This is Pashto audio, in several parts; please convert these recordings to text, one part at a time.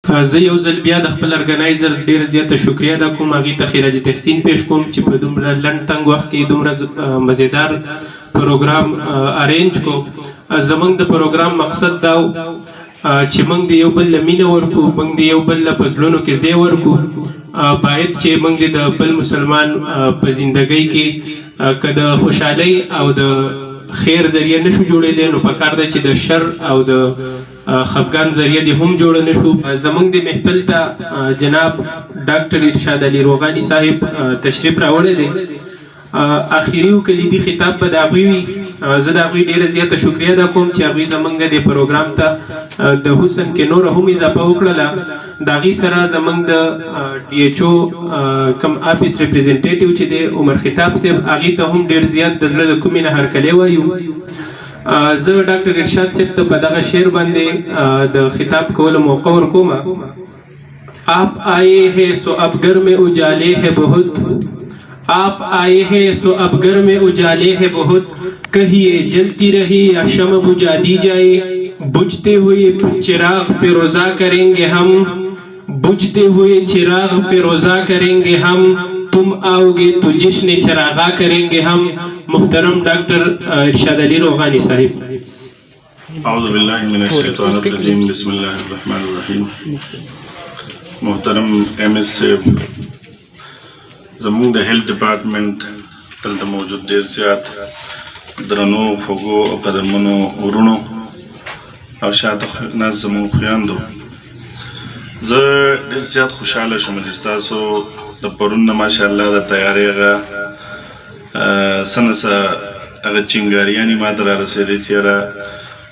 زه یو ځل بیا د خپل ارګنایزر ډېره زیاته شکریه ادا کوم، هغوی ته خراج تحسین پیش کوم چې په دومره لنډ تنګ وخت کې دومره مزیدار پروګرام ارینج کو. زموږ د پروګرام مقصد دا و چې موږ د یو بل له مینه ورکو، موږ د یو بل له په زړونو کې ځای ورکو. باید چې موږ د بل مسلمان په زندګۍ کې که د خوشحالۍ او د خیر ذریعه نشو جوړېدی، نو پکار ده چې د شر او د خفګان ذریعه دې هم جوړه نشو. زموږ د محفل ته جناب ډاکټر ارشاد علي روغاني صاحب تشریف راوړی دی. اخري او کلیدي خطاب به د هغوی وي. زه د هغوی ډېره زیاته شکریه ادا کوم چې هغوی زموږ د پروګرام ته د حسن کې نوره هم اضافه وکړله. د هغوی سره زموږ د ډي ایچ او کم آفیس ریپرزنټیټیو چې دی عمر خطاب صاحب، هغوی ته هم ډېر زیات د زړه د کومې نه هرکلی وایو. زه ډاکټر ارشاد صاحب ته په دغه شعر باندې د خطاب کولو موقع ورکوم. آپ آئے ہیں سو اب گھر میں اجالے ہے بہت، آپ آئے ہیں سو اب گھر میں اجالے ہے بہت، کہیے جلتی رہی یا شمع بجھا دی جائے، بجھتے ہوئے چراغ پہ روزہ کریں گے ہم، بجھتے ہوئے چراغ پہ روزہ کریں گے ہم، تم آؤ گے تو جشن چراغا کریں گے ہم. محترم ڈاکٹر ارشاد علی روغانی صاحب. اعوذ باللہ من الشیطان الرجیم، بسم اللہ الرحمن الرحیم. محترم ایم ایس صاحب، زموږ د هیلث ډپارټمنټ دلته موجود ډېر زیات درنو خوږو او قدرمنو ورونو او شاته ناست زموږ خویندو، زه ډېر زیات خوشحاله شوم چې ستاسو د پرون نه ماشاءالله د تیارۍ هغه څه نه څه هغه چنګاریانې ما ته رارسېدې چې یاره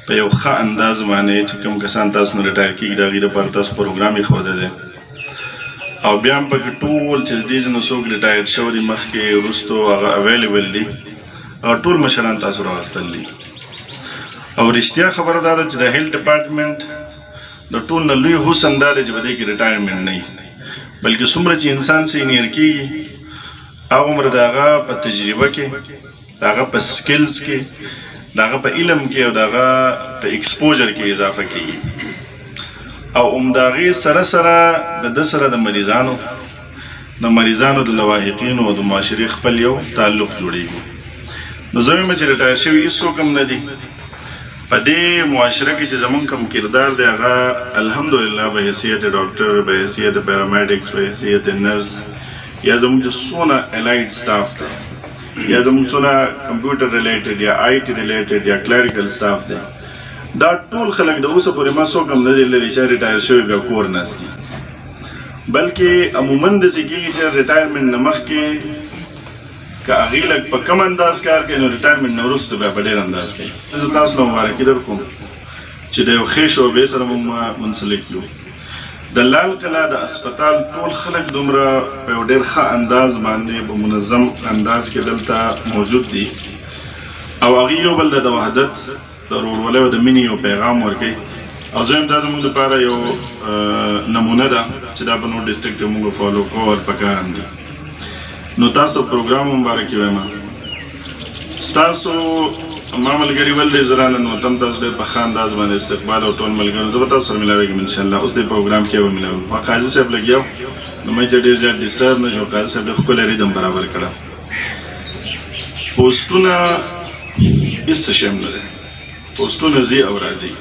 په یو ښه انداز باندې چې کوم کسان تاسو نه ریټایر کېږي د هغوی لپاره تاسو پروګرام ایښودی دی، او بیا هم پکې ټول چې د دې ځینو څوک ریټایر شوي دي مخکې وروستو هغه اویلیبل دي، هغه ټول مشران تاسو راغښتل دي. او رښتیا خبره دا ده چې د هیلث ډپارټمنټ د ټول نه لوی حسن دا دی چې په دې کې ریټایرمنټ نه وي، بلکې څومره چې انسان سینیر کېږي هغومره د هغه په تجربه کې، د هغه په سکلز کې، د هغه په علم کې او د هغه په ایکسپوژر کې اضافه کېږي. او د هغې سره سره د ده سره د مریضانو د لواحقینو او د معاشرې خپل یو تعلق جوړېږي. نو زه وایم چې ریټایر شوي هېڅوک هم نه دي په دې معاشره کې چې زموږ کوم کردار دی هغه الحمدلله په حیثیت ډاکټر، په حیثیت پیرامیډکس، په حیثیت نرس، یا زموږ چې څونه الایډ سټاف دی، یا زموږ څونه کمپیوټر ریلیټډ یا آی ټي ریلیټډ یا کلریکل سټاف دی، دا ټول خلک د اوسه پورې ما څوک هم نه دی لري چې ریټایر شوي بیا کور ناست دي، بلکې عموما داسې کېږي چې ریټایرمنټ نه مخکې که هغوی لږ په کم انداز کار کوي نو ریټایرمنټ نه وروسته بیا په ډېر انداز کوي. زه تاسو له مبارکي در کوم چې د یو ښې شعبې سره موږ منسلک یو. د لال قلعه د اسپتال ټول خلک دومره په یو ډېر ښه انداز باندې په منظم انداز کې دلته موجود دي، او هغوی یو بل د وحدت، د ورورولۍ او د مینې یو پیغام ورکوي. او زه هم دا زموږ لپاره یو نمونه ده چې دا په نور ډسټرکټ کې موږ فالو کوو او پکار هم دي. نو تاسو ته پروګرام مبارکي وایم. ستاسو ما ملګري ول دی زه رانه نو تم تاسو ډېر په ښه انداز باندې استقبال او ټول ملګرو زه به تاسو سره ملاوېږم انشاءالله. اوس دې پروګرام کې به ملاوم. قاضي صاحب لګیا نو مې چې ډېر زیات ډسټرب نه شو، قاضي صاحب ډېر ښکلی ریدم برابر کړه. پوسټونه هېڅ څه شی هم نه دی، پوسټونه ځي او راځي.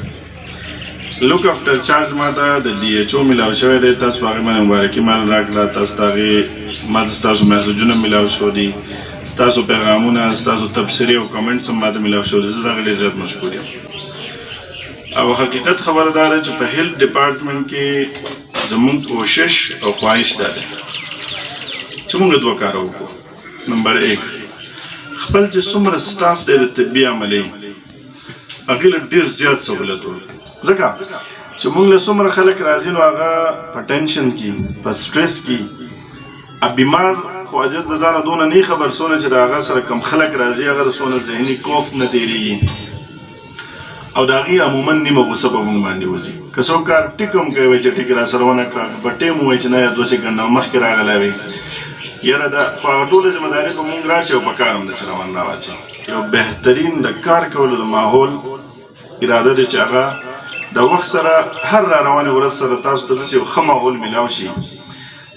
لوک افټر چارج ما ته د ډي ایچ او میلاو شوی دی، تاسو په هغې باندې مبارکي مال راکړه، تاسو ته هغې ما ته ستاسو میسجونه میلاو شوي دي، ستاسو پیغامونه، ستاسو تبصرې او کمنټس هم ما ته میلاو شوي دي، زه د هغې ډېر زیات مشکور یم. او حقیقت خبره دا ده چې په هیلث ډپارټمنټ کې زموږ کوشش او خواهش دا دی چې موږ دوه کاره وکړو. نمبر 1 خپل چې څومره سټاف دی د طبي عملي هغې له ډېر زیات سهولت ورکړو، ځکه چې موږ له څومره خلک راځي نو هغه په ټینشن کې، په سټرس کې، بیمار خو اجر د ځانه دونه نه خبر څونه چې د هغه سره کم خلک راځي هغه د څونه ذهني کوف نه تېرېږي او د هغې عموما نیمه غوسه په موږ باندې وځي. که څوک کار ټیک هم کوي چې ټیک راسره ونه کړه، په ټیم ووایي چې نه 2 سکنډه مخکې راغلی وي، یاره دا په هغه ټوله ذمهداري په موږ راچوي او په کار هم ده چې روان راواچوي. یو بهترین د کار کولو د ماحول اراده ده چې هغه د وخت سره هر را روانې ورځ سره تاسو ته داسې یو ښه ماحول میلاو شي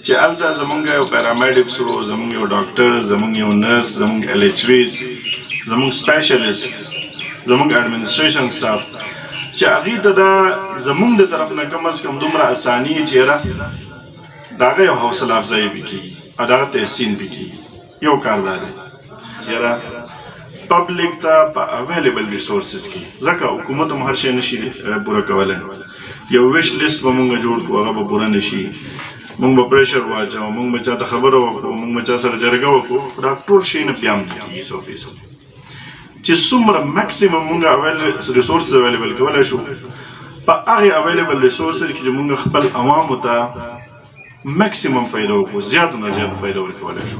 چې هلته زمونږ یو پیرامیډکس وو، زمونږ یو ډاکټر، زمونږ یو نرس، زمونږ LHVs، زمونږ سپیشلیست، زمونږ اډمنسټریشن سټاف چې هغې ته دا زمونږ د طرف نه کم از کم دومره اساني چې یاره د هغه یو حوصله افزایي پې کېږي او د هغه تحسین پې کېږي. یو کار دا دی چې یاره پبلک ته په اویلیبل ریسورسز کې، ځکه حکومت هم هر شی نشي پوره کولی، یو ویش لیست به مونږ جوړ کړو هغه به پوره نشي، مونږ به پریشر واچوو، مونږ به چاته خبره وکړو، مونږ به چا سره جرګه وکړو، دا ټول شی نه بیا هم نه کېږي 100%. چې څومره میکسیمم مونږ ریسورسز اویلیبل کولی شو په هغې اویلیبل ریسورسز کې چې مونږ خپل عوامو ته میکسیمم فایده وکړو، زیات نه زیات فایده ورکولی شو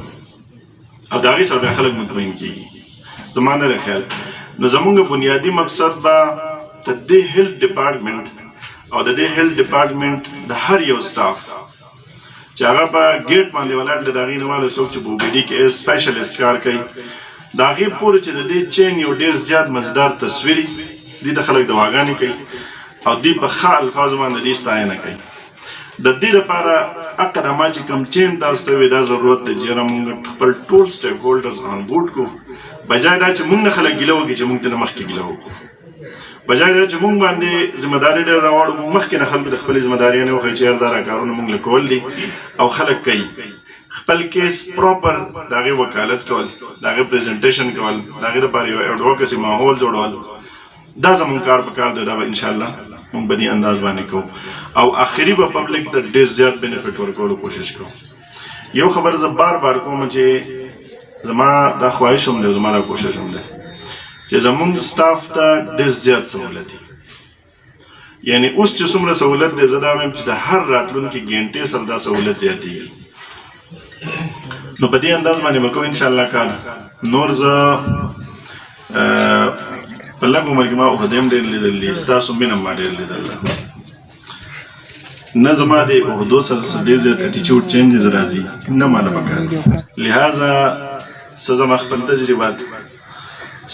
او د هغې سره بیا خلک مطمئن کېږي. زما نه دی خیال نو زمونږ بنیادي مقصد به د دې هیلث ډپارټمنټ او د دې هیلث ډپارټمنټ د هر یو سټاف چې هغه په ګیټ باندې ولاړ دی، د هغې نه والا څوک چې په OPD کې سپیشلیست کار کوي، د هغې پورې چې د دې چین یو ډېر زیات مزیدار تصویري دې ته خلک دواګانې کوي او دوی په ښه الفاظو باندې دې ستاینه کوي. د دې لپاره عقل ما چې کوم چین تاسو ته وي دا ضرورت دی چې موږ خپل ټول سټیک هولډرز آن بورډ کړو، بجای دا چې موږ نه خلک ګیله وکړي چې موږ ته نه مخکې ګیله وکړو، بجای دا چې موږ باندې ذمهداري ډېر راوړو، موږ مخکې نه خلکو د خپلې ذمهداریانې وښیو چې یار دا راکارونه موږ له کول دي او خلک کوي. خپل کیس پراپر د هغې وکالت کول، د هغې پریزنټیشن کول، د هغې لپاره یو ایډوکسي ماحول جوړول، دا زموږ کار په کار دی. دا به انشاءالله موږ په دې انداز باندې کوو او آخري به پبلک ته ډېر زیات بینیفټ ورکولو کوشش کوو. یو خبر زه بار بار کوم چې زما دا خواهش هم دی، زما دا کوشش هم دی چې زمونږ سټاف ته ډېر زیات سهولت دی. یعنی اوس چې څومره سهولت دی زه دا وایم چې د هر راتلونکي ګنټې سره دا سهولت زیاتېږي. نو په دې انداز باندې به کوو انشاءالله کار. نور زه په لږ عمر کې ما عهدې هم ډېر لیدل دي، ستاسو مینه هم ما ډېر لیدل ده، نه زما د عهدو سره څه ډېر زیات اټیچیوډ چینجز راځي، نه ماله پکار دي. لہذا څه زما خپل تجربات،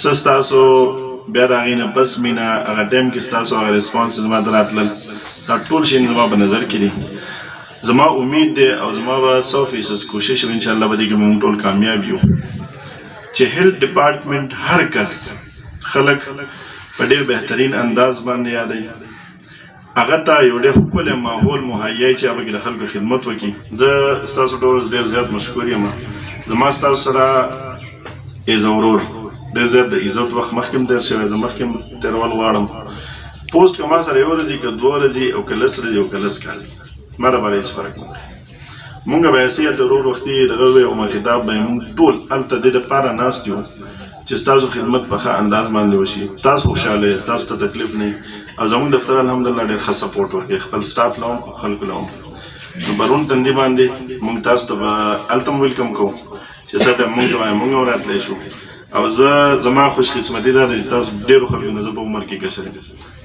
څه ستاسو بیا د هغې نه بس مینه، هغه ټایم کې ستاسو هغه ریسپانس زما ته راتلل، دا ټول شیان زما په نظر کې دي. زما امید دی او زما به 100% کوشش وي انشاءالله به دې کې موږ ټول کامیاب یو چې هیلث ډپارټمنټ هر کس خلک په ډېر بهترین انداز باندې یادوي، هغه ته یو ډېر ښکلی ماحول مهیا چې هغه کې د خلکو خدمت وکړي. زه ستاسو ټول ډېر زیات مشکور یم، زما ستاسو سره ایز ورور ډېر زیات د عزت وخت مخکې هم تېر شوی، زه مخکې هم تېرول غواړم. پوسټ که ما سره یوه ورځ که 2 ورځې او که 10 ورځې او که 10 کال ما راباندې هېڅ فرق نه کوي. مونږ به ایسې هلته ورور وختي دغه وی عمر خطاب به یې مونږ ټول هلته دې دپاره ناست یو چې ستاسو خدمت په ښه انداز باندې وشي، تاسو خوشحاله یې، تاسو ته تکلیف نه وي او زمونږ دفتر الحمدلله ډېر ښه سپورټ ورکوي خپل سټاف له هم او خلکو له هم. نو برون تندي باندې مونږ تاسو ته به هلته هم ویلکم کوو چې څه ټایم مونږ ته وایي مونږ هم راتلی شو. او زه زما خوش قسمتي دا ده چې تاسو ډېرو خلکو نه زه په عمر کې کشر یم،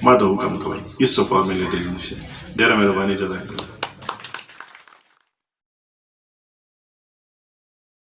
ما ته حکم کوئ، هېڅ څه فارملیټیز نشته. ډېره مهرباني جزاک الله.